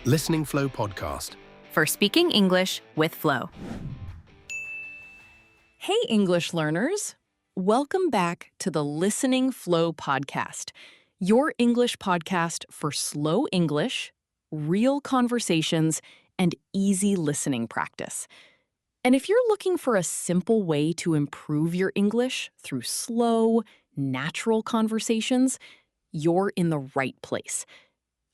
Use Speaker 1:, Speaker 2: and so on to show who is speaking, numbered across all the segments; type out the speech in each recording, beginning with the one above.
Speaker 1: Listening Flow Podcast.
Speaker 2: For speaking English with Flow.
Speaker 3: Hey, English learners. Welcome back to the Listening Flow Podcast, your English podcast for slow English, real conversations, and easy listening practice. And if you're looking for a simple way to improve your English through slow, natural conversations, you're in the right place.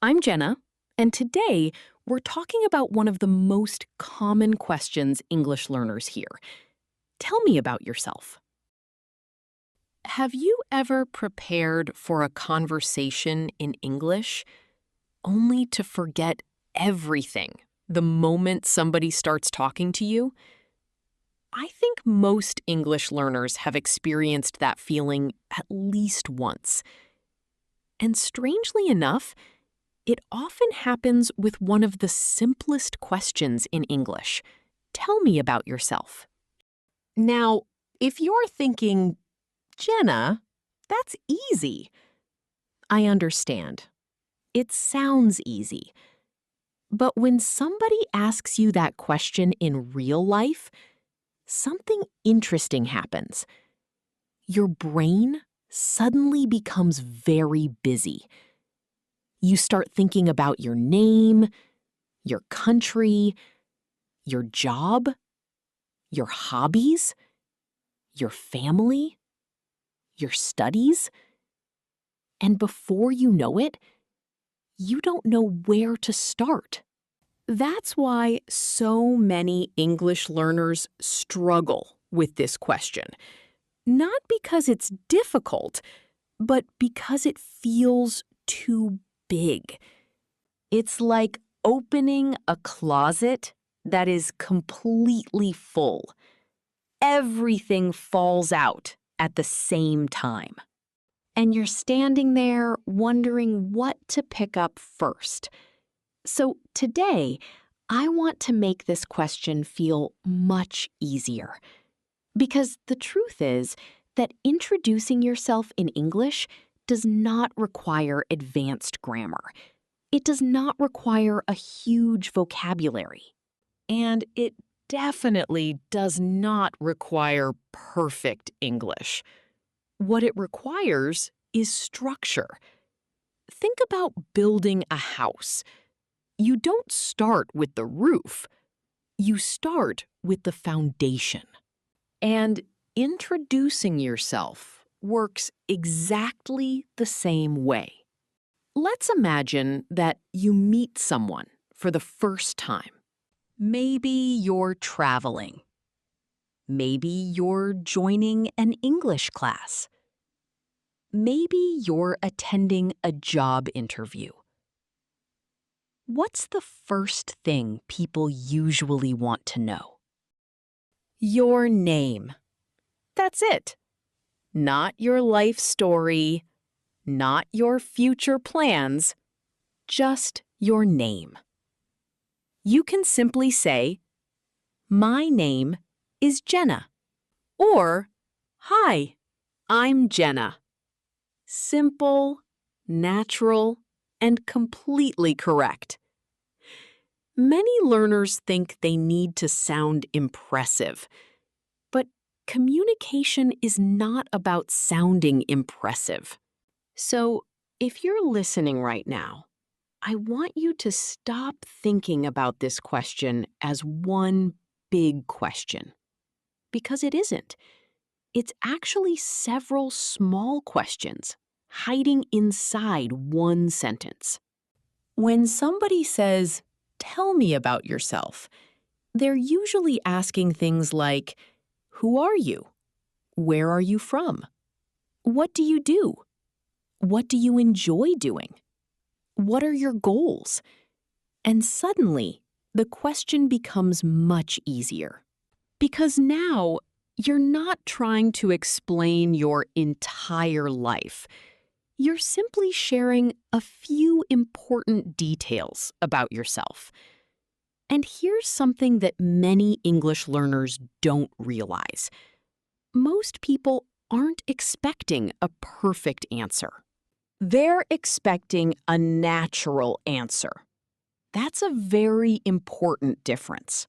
Speaker 3: I'm Jenna, and today we're talking about one of the most common questions English learners hear. Tell me about yourself. Have you ever prepared for a conversation in English only to forget everything the moment somebody starts talking to you? I think most English learners have experienced that feeling at least once. And strangely enough, it often happens with one of the simplest questions in English. Tell me about yourself. Now, if you're thinking, Jenna, that's easy. I understand. It sounds easy. But when somebody asks you that question in real life, something interesting happens. Your brain suddenly becomes very busy. You start thinking about your name, your country, your job, your hobbies, your family, your studies. And before you know it, you don't know where to start. That's why so many English learners struggle with this question. Not because it's difficult, but because it feels too big. It's like opening a closet that is completely full. Everything falls out at the same time. And you're standing there wondering what to pick up first. So today, I want to make this question feel much easier. Because the truth is that introducing yourself in English does not require advanced grammar. It does not require a huge vocabulary. And it definitely does not require perfect English. What it requires is structure. Think about building a house. You don't start with the roof. You start with the foundation. And introducing yourself works exactly the same way. Let's imagine that you meet someone for the first time. Maybe you're traveling. Maybe you're joining an English class. Maybe you're attending a job interview. What's the first thing people usually want to know? Your name. That's it. Not your life story, not your future plans, just your name. You can simply say, "My name is Jenna," or, "Hi, I'm Jenna." Simple, natural, and completely correct. Many learners think they need to sound impressive, but communication is not about sounding impressive. So, if you're listening right now, I want you to stop thinking about this question as one big question. Because it isn't. It's actually several small questions hiding inside one sentence. When somebody says, "Tell me about yourself," they're usually asking things like, "Who are you? Where are you from? What do you do? What do you enjoy doing? What are your goals?" And suddenly, the question becomes much easier. Because now, you're not trying to explain your entire life. You're simply sharing a few important details about yourself. And here's something that many English learners don't realize. Most people aren't expecting a perfect answer. They're expecting a natural answer. That's a very important difference.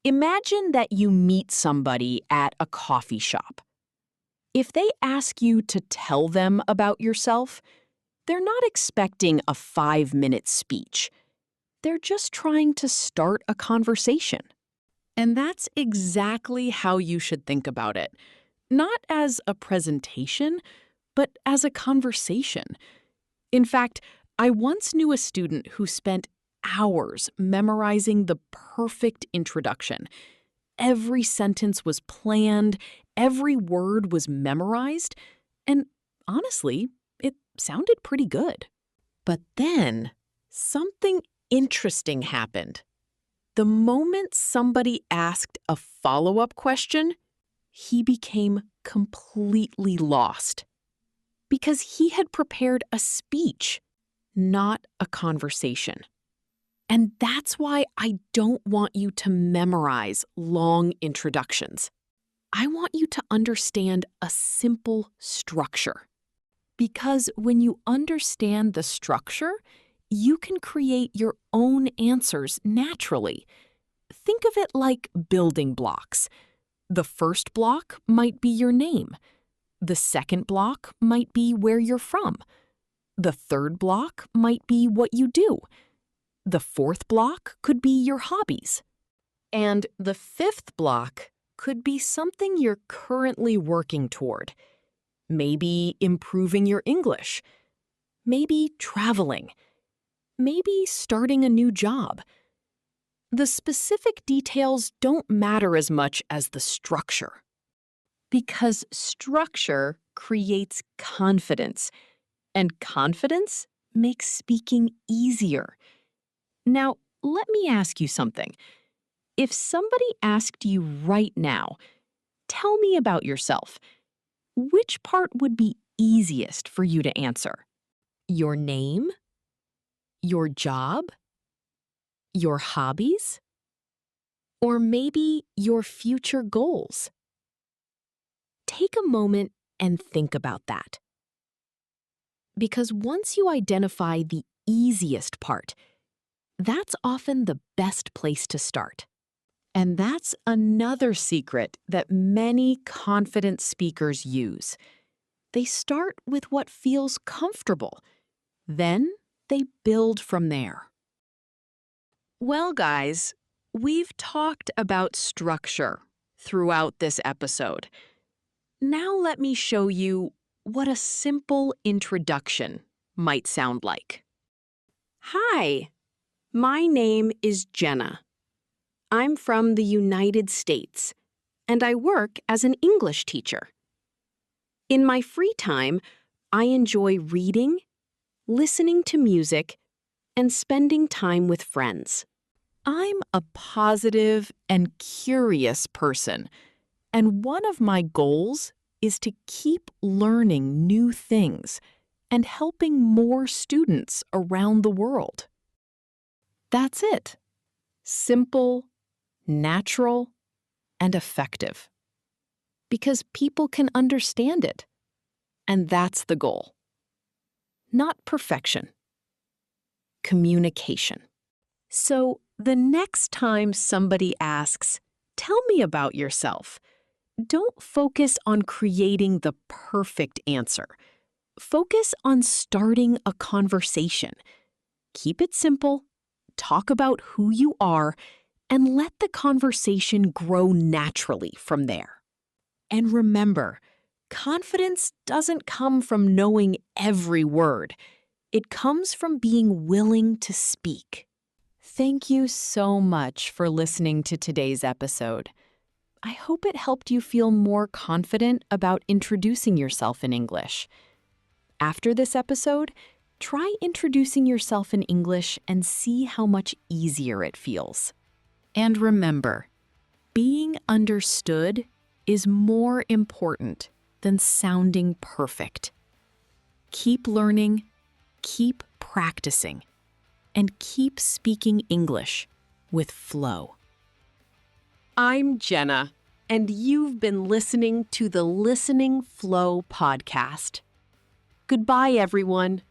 Speaker 3: Imagine that you meet somebody at a coffee shop. If they ask you to tell them about yourself, they're not expecting a 5-minute speech. They're just trying to start a conversation. And that's exactly how you should think about it. Not as a presentation, but as a conversation. In fact, I once knew a student who spent hours memorizing the perfect introduction. Every sentence was planned, every word was memorized, and honestly, it sounded pretty good. But then, something interesting happened. The moment somebody asked a follow-up question, he became completely lost. Because he had prepared a speech, not a conversation. And that's why I don't want you to memorize long introductions. I want you to understand a simple structure. Because when you understand the structure, you can create your own answers naturally. Think of it like building blocks. The first block might be your name. The second block might be where you're from. The third block might be what you do. The fourth block could be your hobbies. And the fifth block could be something you're currently working toward. Maybe improving your English. Maybe traveling. Maybe starting a new job. The specific details don't matter as much as the structure. Because structure creates confidence, and confidence makes speaking easier. Now, let me ask you something. If somebody asked you right now, tell me about yourself, which part would be easiest for you to answer? Your name? Your job? Your hobbies? Or maybe your future goals? Take a moment and think about that. Because once you identify the easiest part, that's often the best place to start. And that's another secret that many confident speakers use. They start with what feels comfortable. Then they build from there. Well, guys, we've talked about structure throughout this episode. Now let me show you what a simple introduction might sound like. Hi, my name is Jenna. I'm from the United States, and I work as an English teacher. In my free time, I enjoy reading, listening to music, and spending time with friends. I'm a positive and curious person, and one of my goals is to keep learning new things and helping more students around the world. That's it. Simple, natural, and effective. Because people can understand it. And that's the goal. Not perfection. Communication. So the next time somebody asks, "Tell me about yourself," don't focus on creating the perfect answer. Focus on starting a conversation. Keep it simple, talk about who you are, and let the conversation grow naturally from there. And remember, confidence doesn't come from knowing every word. It comes from being willing to speak. Thank you so much for listening to today's episode. I hope it helped you feel more confident about introducing yourself in English. After this episode, try introducing yourself in English and see how much easier it feels. And remember, being understood is more important than sounding perfect. Keep learning, keep practicing, and keep speaking English with flow. I'm Jenna, and you've been listening to the Listening Flow podcast. Goodbye, everyone.